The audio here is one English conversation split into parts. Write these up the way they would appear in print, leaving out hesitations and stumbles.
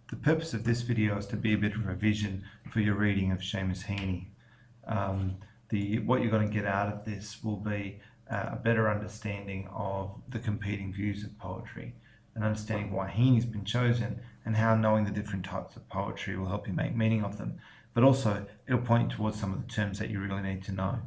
The purpose of this video is to be a bit of a revision for your reading of Seamus Heaney. What you're going to get out of this will be a better understanding of the competing views of poetry, and understanding why Heaney's been chosen, and how knowing the different types of poetry will help you make meaning of them. But also, it'll point you towards some of the terms that you really need to know.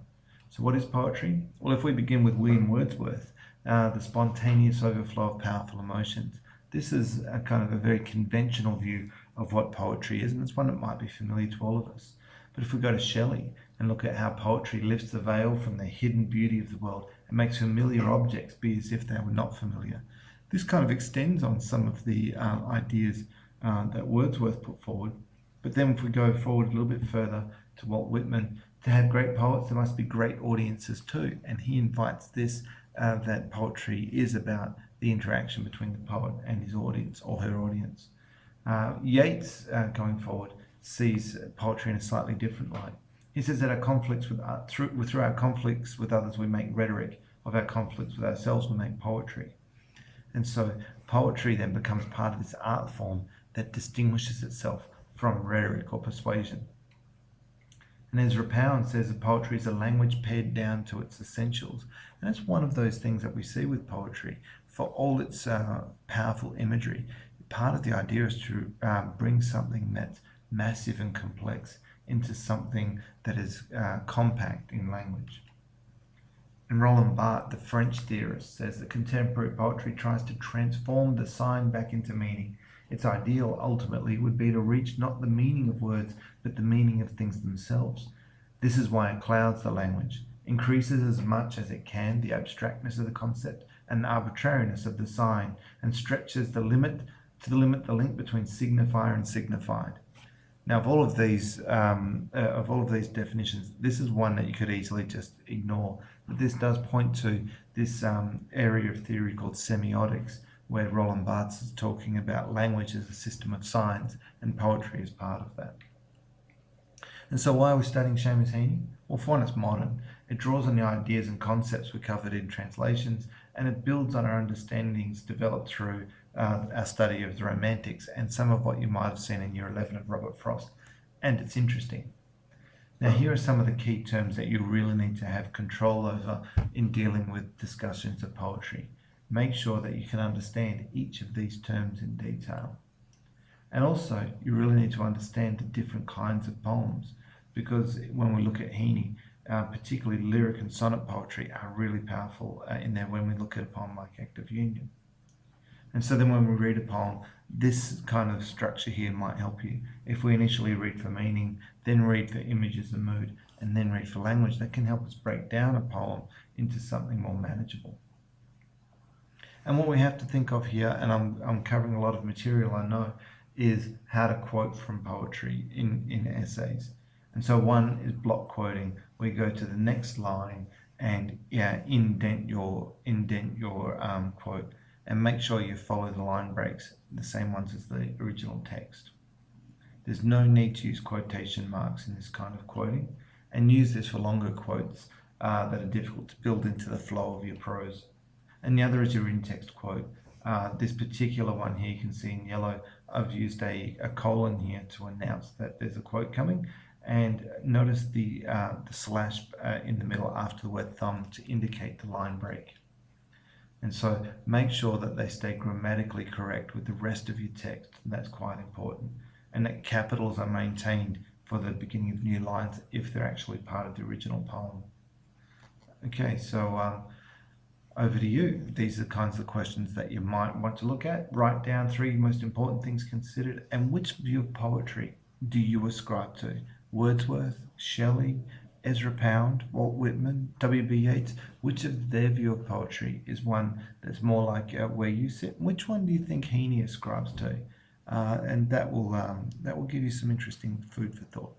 So what is poetry? Well, if we begin with William Wordsworth, the spontaneous overflow of powerful emotions. This is a kind of a very conventional view of what poetry is, and it's one that might be familiar to all of us. But if we go to Shelley and look at how poetry lifts the veil from the hidden beauty of the world and makes familiar objects be as if they were not familiar, this kind of extends on some of the ideas that Wordsworth put forward. But then if we go forward a little bit further to Walt Whitman, to have great poets, there must be great audiences too. And he invites this, that poetry is about the interaction between the poet and his audience, or her audience. Yeats, going forward, sees poetry in a slightly different light. He says that our conflicts through our conflicts with others, we make rhetoric. Of our conflicts with ourselves, we make poetry. And so poetry then becomes part of this art form that distinguishes itself from rhetoric or persuasion. And Ezra Pound says that poetry is a language pared down to its essentials. And that's one of those things that we see with poetry. For all its powerful imagery, part of the idea is to bring something that's massive and complex into something that is compact in language. And Roland Barthes, the French theorist, says that contemporary poetry tries to transform the sign back into meaning. Its ideal, ultimately, would be to reach not the meaning of words, but the meaning of things themselves. This is why it clouds the language, increases as much as it can the abstractness of the concept and the arbitrariness of the sign, and stretches the limit the link between signifier and signified. Now, of all of these definitions, this is one that you could easily just ignore. But this does point to this area of theory called semiotics, where Roland Barthes is talking about language as a system of signs, and poetry is part of that. And so why are we studying Seamus Heaney? Well, for one, it's modern. It draws on the ideas and concepts we covered in translations, and it builds on our understandings developed through our study of the Romantics and some of what you might have seen in Year 11 of Robert Frost. And it's interesting. Now, here are some of the key terms that you really need to have control over in dealing with discussions of poetry. Make sure that you can understand each of these terms in detail. And also, you really need to understand the different kinds of poems, because when we look at Heaney, particularly lyric and sonnet poetry are really powerful in there when we look at a poem like Act of Union. And so then when we read a poem, this kind of structure here might help you. If we initially read for meaning, then read for images and mood, and then read for language, that can help us break down a poem into something more manageable. And what we have to think of here, and I'm covering a lot of material, I know, is how to quote from poetry in essays. And so one is block quoting, where you go to the next line and indent your quote, and make sure you follow the line breaks, the same ones as the original text. There's no need to use quotation marks in this kind of quoting, and use this for longer quotes that are difficult to build into the flow of your prose. And the other is your in-text quote. This particular one here, you can see in yellow, I've used a colon here to announce that there's a quote coming, and notice the slash in the middle after the word thumb to indicate the line break. And so make sure that they stay grammatically correct with the rest of your text. That's quite important. And that capitals are maintained for the beginning of new lines if they're actually part of the original poem. Okay, so over to you. These are the kinds of questions that you might want to look at. Write down 3 most important things considered, and which view of poetry do you ascribe to? Wordsworth, Shelley, Ezra Pound, Walt Whitman, W.B. Yeats. Which of their view of poetry is one that's more like where you sit? Which one do you think Heaney ascribes to? And that will give you some interesting food for thought.